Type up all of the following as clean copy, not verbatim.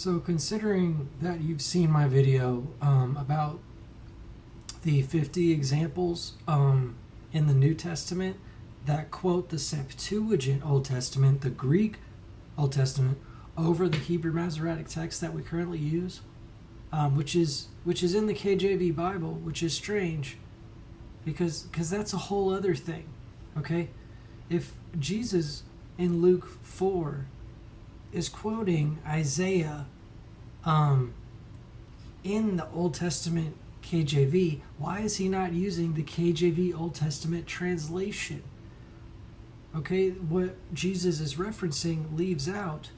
So considering that you've seen my video about the 50 examples in the New Testament that quote the Septuagint Old Testament, the Greek Old Testament, over the Hebrew Masoretic text that we currently use, which is in the KJV Bible, which is strange, because that's a whole other thing, okay? If Jesus in Luke 4 is quoting Isaiah in the Old Testament KJV, why is he not using the KJV Old Testament translation? Okay, what Jesus is referencing leaves out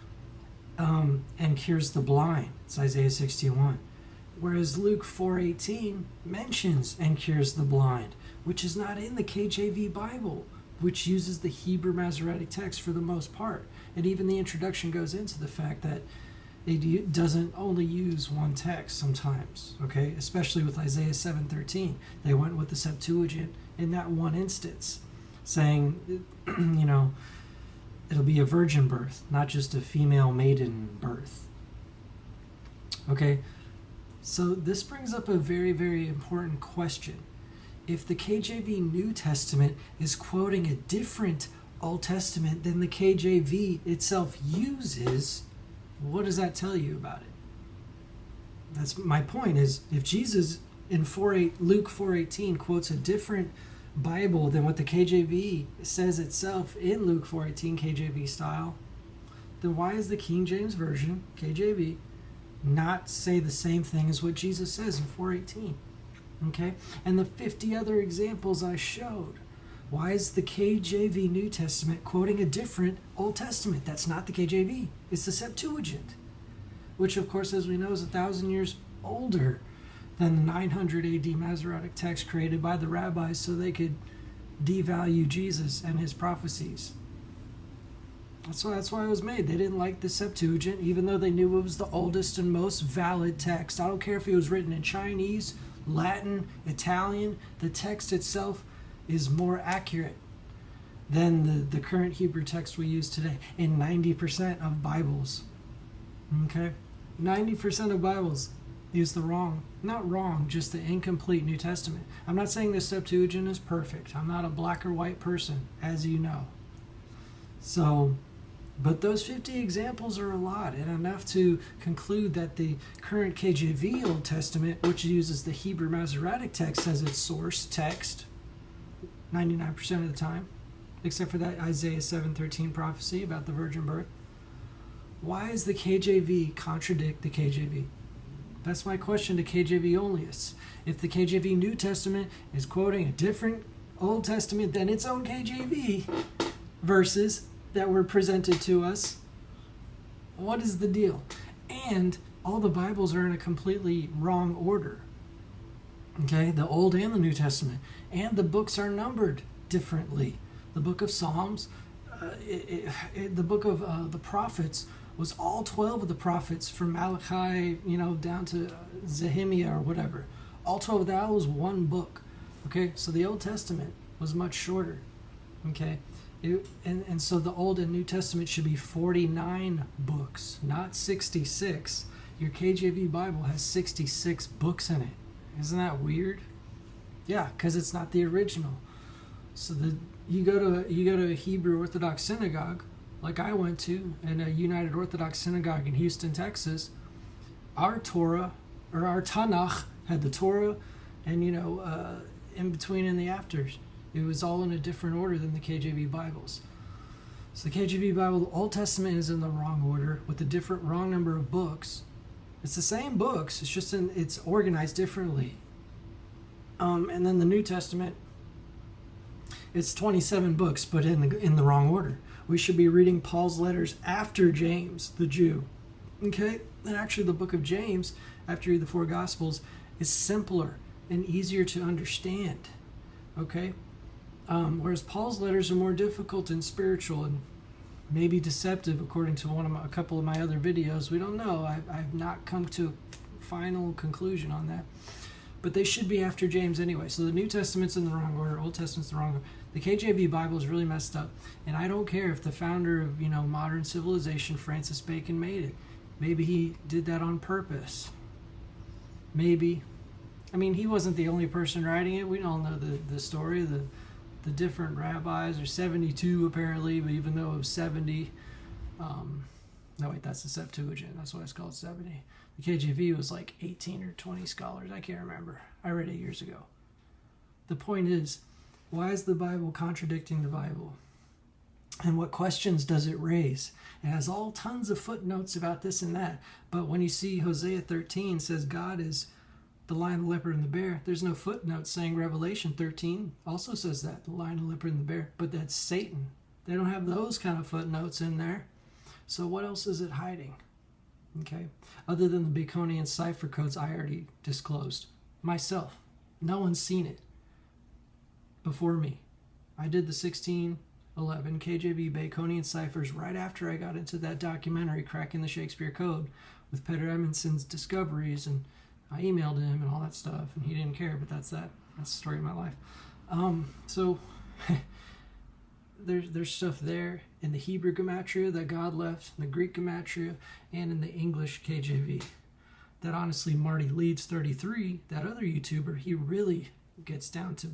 and cures the blind. It's Isaiah 61. Whereas Luke 4:18 mentions and cures the blind, which is not in the KJV Bible, which uses the Hebrew Masoretic text for the most part. And even the introduction goes into the fact that it doesn't only use one text sometimes, okay? Especially with Isaiah 7:13. They went with the Septuagint in that one instance, saying, it'll be a virgin birth, not just a female maiden birth. Okay, so this brings up a very, very important question. If the KJV New Testament is quoting a different Old Testament than the KJV itself uses, what does that tell you about it? That's my point, is if Jesus in Luke 4:18 quotes a different Bible than what the KJV says itself in Luke 4:18 KJV style, then why is the King James Version, KJV, not say the same thing as what Jesus says in 4:18? Okay? And the 50 other examples I showed, why is the KJV New Testament quoting a different Old Testament? That's not the KJV. It's the Septuagint, which of course, as we know, is 1,000 years older than the 900 AD Masoretic text created by the rabbis so they could devalue Jesus and his prophecies. That's why it was made. They didn't like the Septuagint, even though they knew it was the oldest and most valid text. I don't care if it was written in Chinese, Latin, Italian. The text itself is more accurate than the current Hebrew text we use today in 90% of Bibles. Okay? 90% of Bibles use not wrong, just the incomplete New Testament. I'm not saying the Septuagint is perfect. I'm not a black or white person, as you know. So, but those 50 examples are a lot, and enough to conclude that the current KJV Old Testament, which uses the Hebrew Masoretic text as its source text 99% of the time, except for that Isaiah 7:13 prophecy about the virgin birth. Why does the KJV contradict the KJV? That's my question to KJV onlyists. If the KJV New Testament is quoting a different Old Testament than its own KJV verses that were presented to us, what is the deal? And all the Bibles are in a completely wrong order. Okay, the Old and the New Testament. And the books are numbered differently. The book of Psalms, the book of the prophets was all 12 of the prophets from Malachi, down to Zehemiah or whatever. All 12 of that was one book. Okay, so the Old Testament was much shorter. Okay, and so the Old and New Testament should be 49 books, not 66. Your KJV Bible has 66 books in it. Isn't that weird? Yeah, because it's not the original. So you go to a Hebrew Orthodox synagogue, like I went to, in a United Orthodox synagogue in Houston, Texas. Our Torah, or our Tanakh, had the Torah, and in between and the afters, it was all in a different order than the KJV Bibles. So the KJV Bible, the Old Testament is in the wrong order with a wrong number of books. It's the same books, it's just it's organized differently. And then the New Testament, it's 27 books, but in the wrong order. We should be reading Paul's letters after James, the Jew. Okay? And actually the book of James, after you read the 4 Gospels, is simpler and easier to understand. Okay? Whereas Paul's letters are more difficult and spiritual and maybe deceptive, according to a couple of my other videos. We don't know. I've not come to a final conclusion on that. But they should be after James anyway. So the New Testament's in the wrong order, Old Testament's in the wrong order. The KJV Bible is really messed up. And I don't care if the founder of modern civilization, Francis Bacon, made it. Maybe he did that on purpose. Maybe. I mean, he wasn't the only person writing it. We all know the story. The different rabbis, or 72 apparently, but even though it was 70, no wait, that's the Septuagint. That's why it's called 70. The KJV was like 18 or 20 scholars. I can't remember. I read it years ago. The point is, why is the Bible contradicting the Bible? And what questions does it raise? It has all tons of footnotes about this and that. But when you see Hosea 13 says God is the lion, the leopard, and the bear, there's no footnote saying Revelation 13 also says that, the lion, the leopard, and the bear. But that's Satan. They don't have those kind of footnotes in there. So what else is it hiding? Okay. Other than the Baconian cipher codes I already disclosed. Myself. No one's seen it before me. I did the 1611 KJV Baconian ciphers right after I got into that documentary, Cracking the Shakespeare Code, with Peter Edmondson's discoveries, and I emailed him and all that stuff, and he didn't care, but that's the story of my life. So there's stuff there in the Hebrew Gematria that God left, in the Greek Gematria, and in the English KJV. That honestly, Marty Leeds 33, that other YouTuber, he really gets down to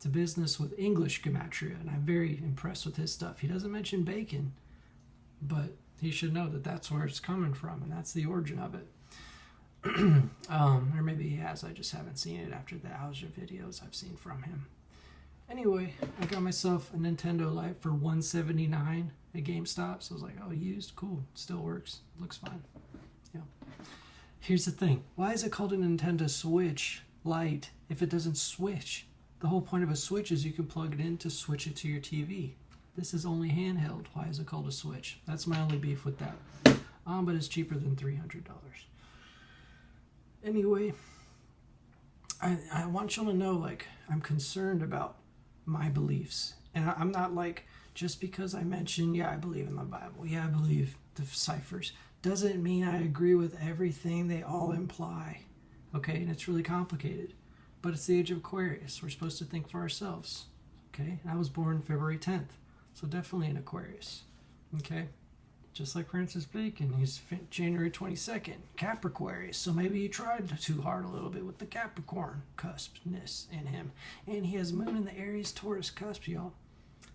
business with English Gematria, and I'm very impressed with his stuff. He doesn't mention bacon, but he should know that that's where it's coming from, and that's the origin of it. Or maybe he has, I just haven't seen it after the Alja videos I've seen from him. Anyway, I got myself a Nintendo Lite for $179 at GameStop, so I was like, oh, used? Cool, still works, looks fine. Yeah. Here's the thing, why is it called a Nintendo Switch Lite if it doesn't switch? The whole point of a Switch is you can plug it in to switch it to your TV. This is only handheld. Why is it called a Switch? That's my only beef with that. But it's cheaper than $300. Anyway, I want y'all to know, like, I'm concerned about my beliefs. And I'm not like, just because I mention, yeah, I believe in the Bible, yeah, I believe the ciphers, doesn't mean I agree with everything they all imply. Okay, and it's really complicated. But it's the age of Aquarius. We're supposed to think for ourselves. Okay, and I was born February 10th, so definitely an Aquarius. Okay, just like Francis Bacon, he's January 22nd, Capricorn. So maybe he tried too hard a little bit with the Capricorn cuspness in him. And he has moon in the Aries Taurus cusp, y'all.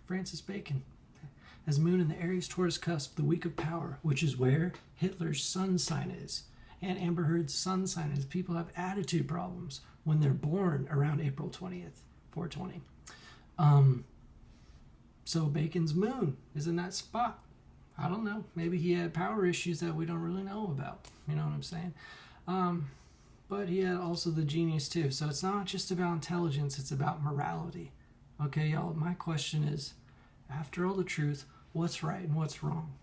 Francis Bacon has moon in the Aries Taurus cusp, the week of power, which is where Hitler's sun sign is. And Amber Heard's sun sign is. People have attitude problems when they're born around April 20th, 420. So Bacon's moon is in that spot. I don't know. Maybe he had power issues that we don't really know about. You know what I'm saying? But he had also the genius too. So it's not just about intelligence, it's about morality. Okay, y'all, my question is, after all the truth, what's right and what's wrong?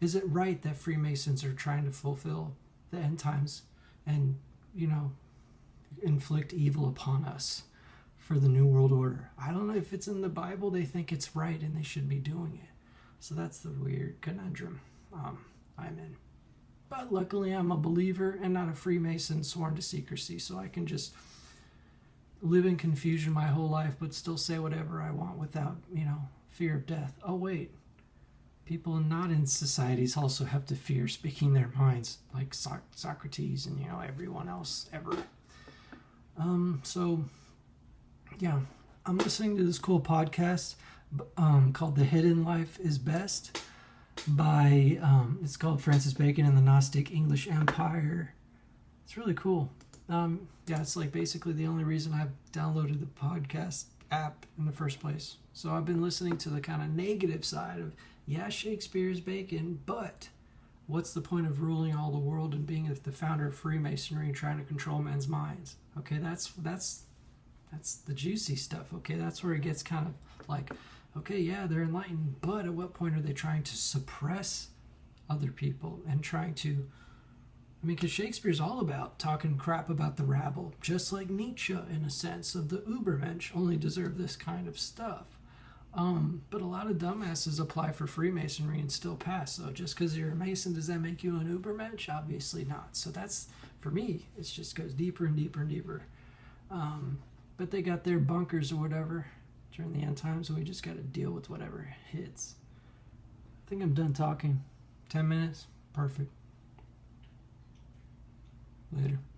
Is it right that Freemasons are trying to fulfill the end times and, inflict evil upon us for the New World Order? I don't know if it's in the Bible. They think it's right and they should be doing it. So that's the weird conundrum I'm in. But luckily I'm a believer and not a Freemason sworn to secrecy, so I can just live in confusion my whole life but still say whatever I want without, fear of death. Oh wait, people not in societies also have to fear speaking their minds, like Socrates and everyone else ever. So yeah, I'm listening to this cool podcast called The Hidden Life is Best by it's called Francis Bacon and the Gnostic English Empire. It's really cool. It's like basically the only reason I've downloaded the podcast app in the first place. So I've been listening to the kind of negative side of, yeah, Shakespeare's Bacon, but what's the point of ruling all the world and being the founder of Freemasonry and trying to control men's minds? Okay, that's the juicy stuff. Okay, that's where it gets kind of like, okay, yeah, they're enlightened, but at what point are they trying to suppress other people and trying to, because Shakespeare's all about talking crap about the rabble, just like Nietzsche in a sense of the Ubermensch only deserve this kind of stuff. But a lot of dumbasses apply for Freemasonry and still pass. So just because you're a Mason, does that make you an Ubermensch? Obviously not. So that's, for me, it just goes deeper and deeper and deeper. But they got their bunkers or whatever during the end times, so we just got to deal with whatever hits. I think I'm done talking. 10 minutes? Perfect. Later.